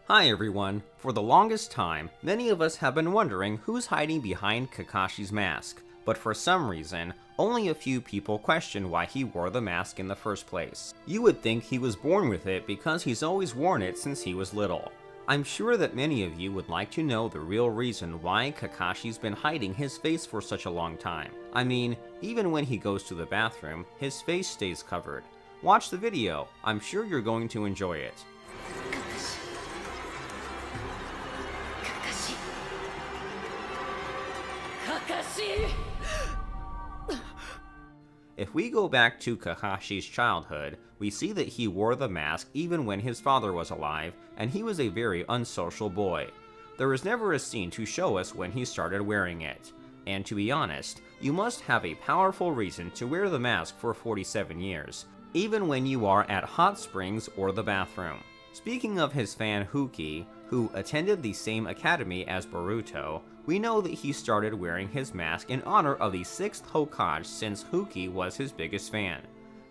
Hi everyone! For the longest time, many of us have been wondering who's hiding behind Kakashi's mask, but for some reason, only a few people question why he wore the mask in the first place. You would think he was born with it because he's always worn it since he was little. I'm sure that many of you would like to know the real reason why Kakashi's been hiding his face for such a long time. I mean, even when he goes to the bathroom, his face stays covered. Watch the video, I'm sure you're going to enjoy it. Kakashi! If we go back to Kakashi's childhood, we see that he wore the mask even when his father was alive, and he was a very unsocial boy. There is never a scene to show us when he started wearing it. And to be honest, you must have a powerful reason to wear the mask for 47 years, even when you are at hot springs or the bathroom. Speaking of his fan Huki, who attended the same academy as Boruto, we know that he started wearing his mask in honor of the 6th Hokage since Huki was his biggest fan.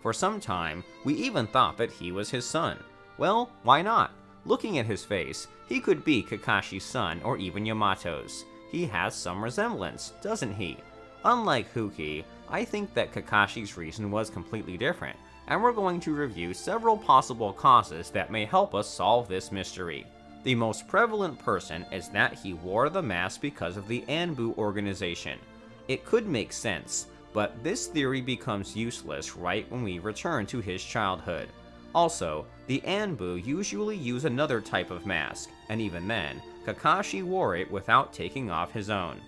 For some time, we even thought that he was his son. Well, why not? Looking at his face, he could be Kakashi's son or even Yamato's. He has some resemblance, doesn't he? Unlike Huki, I think that Kakashi's reason was completely different, and we're going to review several possible causes that may help us solve this mystery. The most prevalent person is that he wore the mask because of the Anbu organization. It could make sense, but this theory becomes useless right when we return to his childhood. Also, the Anbu usually use another type of mask, and even then, Kakashi wore it without taking off his own.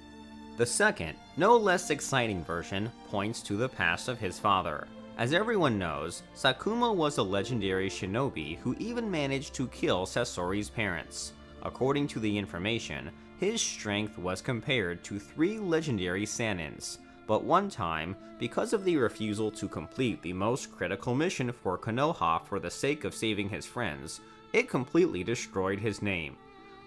The second, no less exciting version points to the past of his father. As everyone knows, Sakuma was a legendary shinobi who even managed to kill Sasori's parents. According to the information, his strength was compared to 3 legendary Sanins, but one time, because of the refusal to complete the most critical mission for Konoha for the sake of saving his friends, it completely destroyed his name.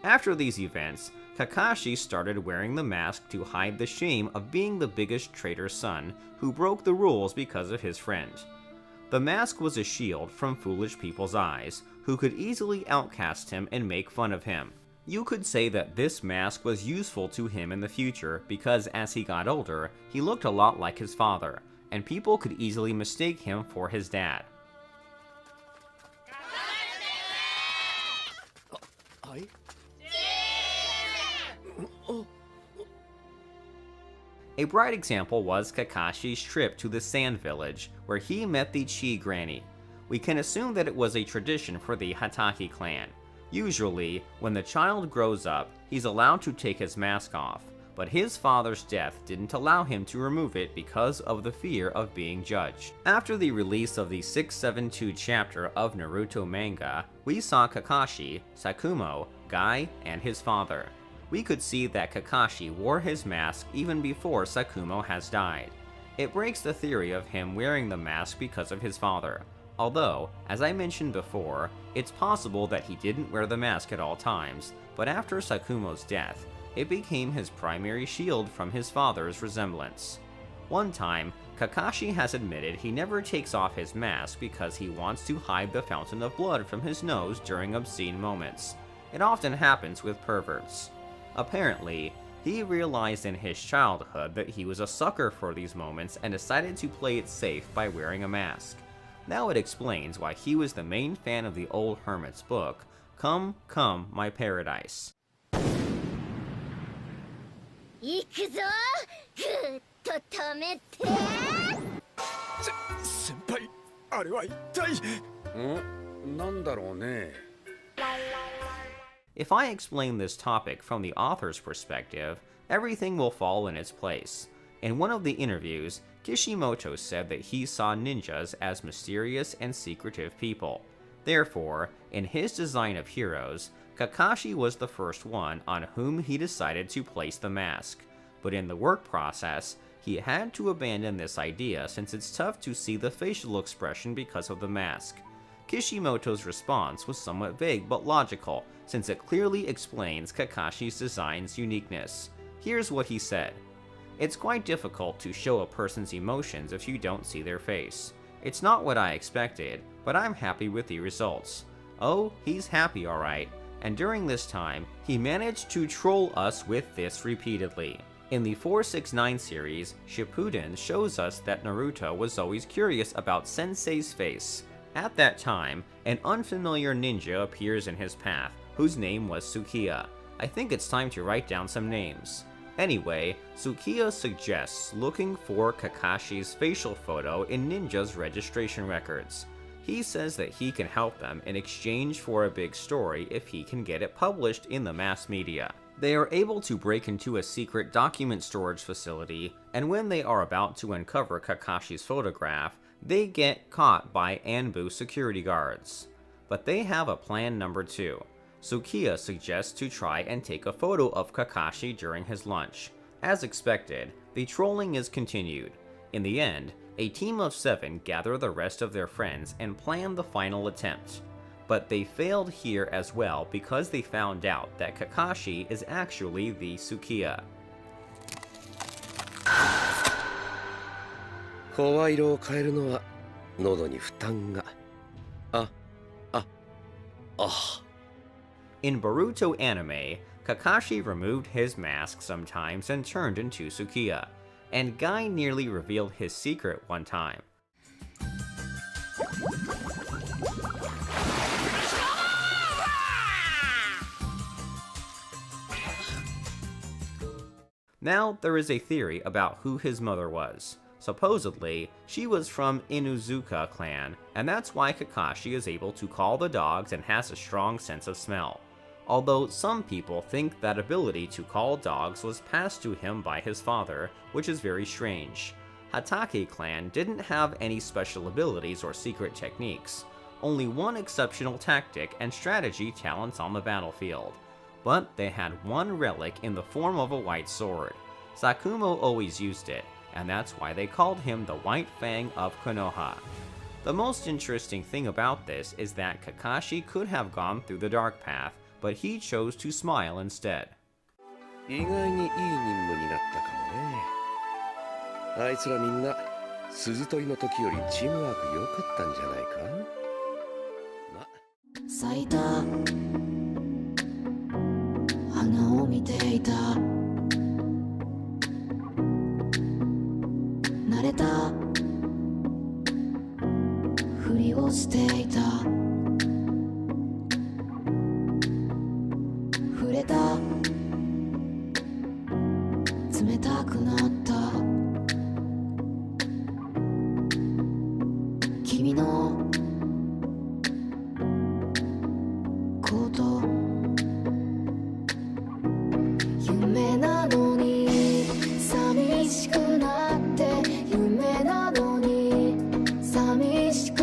After these events, Kakashi started wearing the mask to hide the shame of being the biggest traitor's son who broke the rules because of his friend. The mask was a shield from foolish people's eyes, who could easily outcast him and make fun of him. You could say that this mask was useful to him in the future because as he got older, he looked a lot like his father, and people could easily mistake him for his dad. A bright example was Kakashi's trip to the Sand Village, where he met the Chi Granny. We can assume that it was a tradition for the Hatake clan. Usually, when the child grows up, he's allowed to take his mask off, but his father's death didn't allow him to remove it because of the fear of being judged. After the release of the 672 chapter of Naruto manga, we saw Kakashi, Sakumo, Guy, and his father. We could see that Kakashi wore his mask even before Sakumo has died. It breaks the theory of him wearing the mask because of his father. Although, as I mentioned before, it's possible that he didn't wear the mask at all times, but after Sakumo's death, it became his primary shield from his father's resemblance. One time, Kakashi has admitted he never takes off his mask because he wants to hide the fountain of blood from his nose during obscene moments. It often happens with perverts. Apparently, he realized in his childhood that he was a sucker for these moments and decided to play it safe by wearing a mask. Now it explains why he was the main fan of the old hermit's book, Come, Come, My Paradise. 行くぞぐーっと止めて先輩あれは一体なんだろうね If I explain this topic from the author's perspective, everything will fall in its place. In one of the interviews, Kishimoto said that he saw ninjas as mysterious and secretive people. Therefore, in his design of heroes, Kakashi was the first one on whom he decided to place the mask. But in the work process, he had to abandon this idea since it's tough to see the facial expression because of the mask. Kishimoto's response was somewhat vague but logical, since it clearly explains Kakashi's design's uniqueness. Here's what he said. It's quite difficult to show a person's emotions if you don't see their face. It's not what I expected, but I'm happy with the results. Oh, he's happy alright. and during this time, he managed to troll us with this repeatedly. In the 469 series, Shippuden shows us that Naruto was always curious about Sensei's face. At that time, an unfamiliar ninja appears in his path, whose name was Sukiya. I think it's time to write down some names. Anyway, Sukiya suggests looking for Kakashi's facial photo in Ninja's registration records. He says that he can help them in exchange for a big story if he can get it published in the mass media. They are able to break into a secret document storage facility, and when they are about to uncover Kakashi's photograph, they get caught by Anbu security guards. But they have a plan number 2. Sukiya suggests to try and take a photo of Kakashi during his lunch. As expected, the trolling is continued. In the end, a team of 7 gather the rest of their friends and plan the final attempt. But they failed here as well because they found out that Kakashi is actually the Sukiya. 声色を変えるのは喉に負担が。In Boruto anime, Kakashi removed his mask sometimes and turned into Sukiya, and Guy nearly revealed his secret one time. Now, there is a theory about who his mother was. Supposedly, she was from Inuzuka clan, and that's why Kakashi is able to call the dogs and has a strong sense of smell. Although some people think that ability to call dogs was passed to him by his father, which is very strange. Hatake clan didn't have any special abilities or secret techniques, only one exceptional tactic and strategy talents on the battlefield. But they had one relic in the form of a white sword. Sakumo always used it, and that's why they called him the White Fang of Konoha. The most interesting thing about this is that Kakashi could have gone through the dark path, but he chose to smile instead. 意外にいい任務になったかもね。あいつらみんな鈴取りの時よりチームワーク良かったんじゃないか。咲いた花を見ていた。慣れたふりをしていた。触れた冷たくなった君のこと夢なのに寂しくなって夢なのに寂しく